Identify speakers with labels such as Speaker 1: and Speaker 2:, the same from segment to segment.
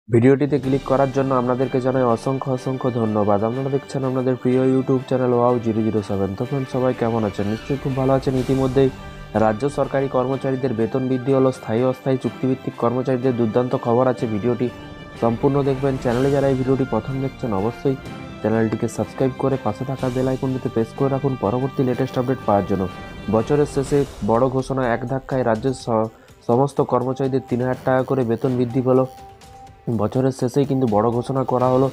Speaker 1: ভিডিওটিতে ক্লিক করার জন্য আপনাদেরকে জানাই অসংখ্য অসংখ্য ধন্যবাদ। আপনারা দেখছেন আপনাদের প্রিয় ইউটিউব চ্যানেল wow007। তো ফ্রেন্ডস, সবাই কেমন আছেন? নিশ্চয়ই খুব ভালো আছেন। ইতিমধ্যেই রাজ্য সরকারি কর্মচারীদের বেতন বৃদ্ধি হলো। স্থায়ী অস্থায়ী চুক্তিভিত্তিক কর্মচারীদের দুর্দান্ত খবর আছে। ভিডিওটি সম্পূর্ণ দেখবেন। চ্যানেলে যারা এই ভিডিওটি প্রথম দেখছেন অবশ্যই চ্যানেলটিকে সাবস্ক্রাইব করে পাশে থাকা বেল আইকনটিতে প্রেস করে রাখুন পরবর্তী লেটেস্ট আপডেট পাওয়ার জন্য। বছরের শেষে বড় ঘোষণা, এক ধাক্কায় রাজ্যের সমস্ত কর্মচারীদের 3,000 টাকা করে বেতন বৃদ্ধি হলো। বছরের শেষেই কিন্তু বড় ঘোষণা করা হলো।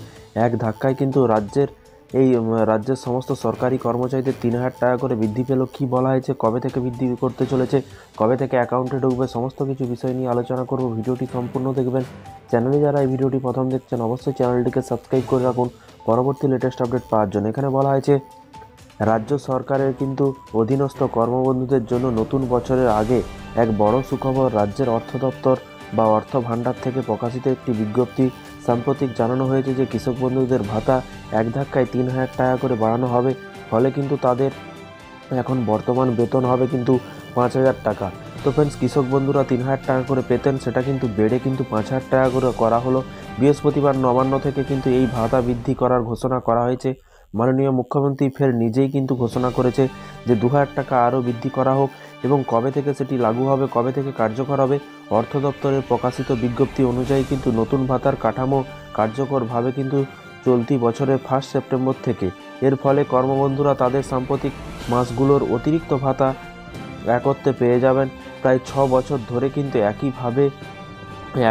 Speaker 1: এক ধাক্কায় কিন্তু রাজ্যের সমস্ত সরকারি কর্মচারীদের 3,000 টাকা করে বৃদ্ধি পেল। কি বলা হয়েছে, কবে থেকে বৃদ্ধি করতে চলেছে, কবে থেকে অ্যাকাউন্টে ঢুকবে, সমস্ত কিছু বিষয় নিয়ে আলোচনা করব। ভিডিওটি সম্পূর্ণ দেখবেন। চ্যানেলে যারা এই ভিডিওটি প্রথম দেখছেন অবশ্যই চ্যানেলটিকে সাবস্ক্রাইব করে রাখুন পরবর্তী লেটেস্ট আপডেট পাওয়ার জন্য। এখানে বলা হয়েছে রাজ্য সরকারের কিন্তু অধীনস্থ কর্মবন্ধুদের জন্য নতুন বছরের আগে এক বড় সুখবর। রাজ্যের অর্থ দপ্তর বা অর্থ ভাণ্ডার থেকে প্রকাশিত একটি বিজ্ঞপ্তি সাম্প্রতিক জানানো হয়েছে যে কৃষক বন্ধুদের ভাতা এক ধাক্কায় 3,000 টাকা করে বাড়ানো হবে। ফলে কিন্তু তাদের এখন বর্তমান বেতন হবে কিন্তু 5,000 টাকা। তো ফ্রেন্ডস, কৃষক বন্ধুরা 3,000 টাকা করে পেতেন, সেটা কিন্তু বেড়ে কিন্তু 5,000 টাকা করে করা হলো। বৃহস্পতিবার নবান্ন থেকে কিন্তু এই ভাতা বৃদ্ধি করার ঘোষণা করা হয়েছে। মাননীয় মুখ্যমন্ত্রী ফের নিজেই কিন্তু ঘোষণা করেছে যে 2,000 টাকা আরও বৃদ্ধি করা হোক এবং কবে থেকে সেটি লাগু হবে, কবে থেকে কার্যকর হবে। অর্থ দপ্তরের প্রকাশিত বিজ্ঞপ্তি অনুযায়ী কিন্তু নতুন ভাতার কাঠামো কার্যকরভাবে কিন্তু চলতি বছরের 1 সেপ্টেম্বর থেকে। এর ফলে কর্মবন্ধুরা তাদের সাম্প্রতিক মাসগুলোর অতিরিক্ত ভাতা একত্রে পেয়ে যাবেন। প্রায় 6 বছর ধরে কিন্তু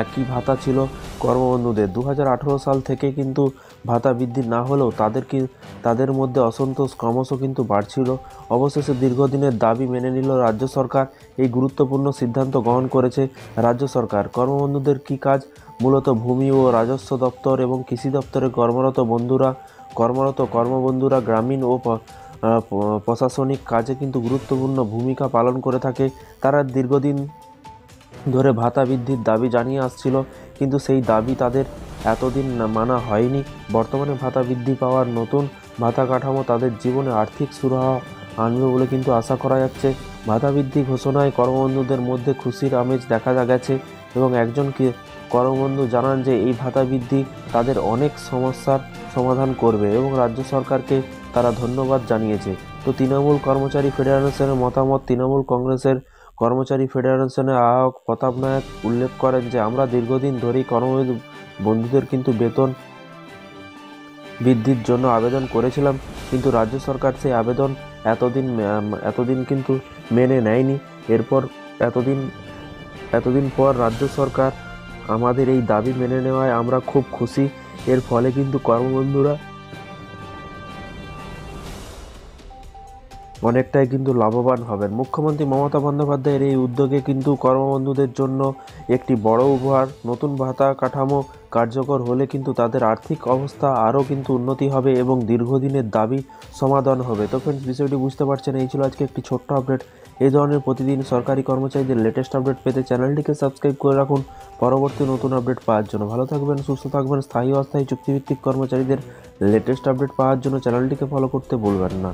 Speaker 1: একই ভাতা ছিল কর্মবন্ধুদের। 2018 সাল থেকে কিন্তু ভাতা বৃদ্ধি না হলেও তাদের মধ্যে অসন্তোষ ক্রমশ কিন্তু বাড়ছিল। অবশেষে দীর্ঘদিনের দাবি মেনে নিল রাজ্য সরকার। এই গুরুত্বপূর্ণ সিদ্ধান্ত গ্রহণ করেছে রাজ্য সরকার। কর্মবন্ধুদের কী কাজ? মূলত ভূমি ও রাজস্ব দপ্তর এবং কৃষি দপ্তরে কর্মবন্ধুরা গ্রামীণ ও প্রশাসনিক কাজে কিন্তু গুরুত্বপূর্ণ ভূমিকা পালন করে থাকে। তারা দীর্ঘদিন ধরে ভাতা বৃদ্ধির দাবি জানিয়ে আসছিল, কিন্তু সেই দাবি তাদের এতদিন মানা হয়নি। বর্তমানে ভাতা বৃদ্ধি পাওয়ার নতুন ভাতা কাঠামো তাদের জীবনে আর্থিক সুরাহা আনবে বলে কিন্তু আশা করা যাচ্ছে। ভাতা বৃদ্ধি ঘোষণায় কর্মবন্ধুদের মধ্যে খুশির আমেজ দেখা গেছে এবং একজন কর্মবন্ধু জানান যে এই ভাতা বৃদ্ধি তাদের অনেক সমস্যার সমাধান করবে এবং রাজ্য সরকারকে তারা ধন্যবাদ জানিয়েছে। তো তৃণমূল কর্মচারী ফেডারেশনের মতামত। তৃণমূল কংগ্রেসের কর্মচারী ফেডারেশনের আহ্বায়ক প্রতাপ নায়ক উল্লেখ করেন যে আমরা দীর্ঘদিন ধরেই বন্ধুদের কিন্তু বেতন বৃদ্ধির জন্য আবেদন করেছিলাম, কিন্তু রাজ্য সরকার সেই আবেদন এতদিন কিন্তু মেনে নেয়নি। এরপর এতদিন পর রাজ্য সরকার আমাদের এই দাবি মেনে নেওয়ায় আমরা খুব খুশি। এর ফলে কিন্তু কর্মবন্ধুরা অনেকটাই কিন্তু লাভবান হবেন। মুখ্যমন্ত্রী মমতা বন্দ্যোপাধ্যায়ের এই উদ্যোগে কিন্তু কর্মবন্ধুদের জন্য একটি বড় উপহার। নতুন ভাতা কাঠামো কার্যকর হলে কিন্তু তাদের আর্থিক অবস্থা আরও কিন্তু উন্নতি হবে এবং দীর্ঘদিনের দাবি সমাধান হবে। তো ফ্রেন্ডস, বিষয়টি বুঝতে পারছেন। এই ছিল আজকে একটি ছোট্ট আপডেট। এই ধরনের প্রতিদিন সরকারি কর্মচারীদের লেটেস্ট আপডেট পেতে চ্যানেলটিকে সাবস্ক্রাইব করে রাখুন পরবর্তী নতুন আপডেট পাওয়ার জন্য। ভালো থাকবেন, সুস্থ থাকবেন। স্থায়ী অস্থায়ী চুক্তিভিত্তিক কর্মচারীদের লেটেস্ট আপডেট পাওয়ার জন্য চ্যানেলটিকে ফলো করতে ভুলবেন না।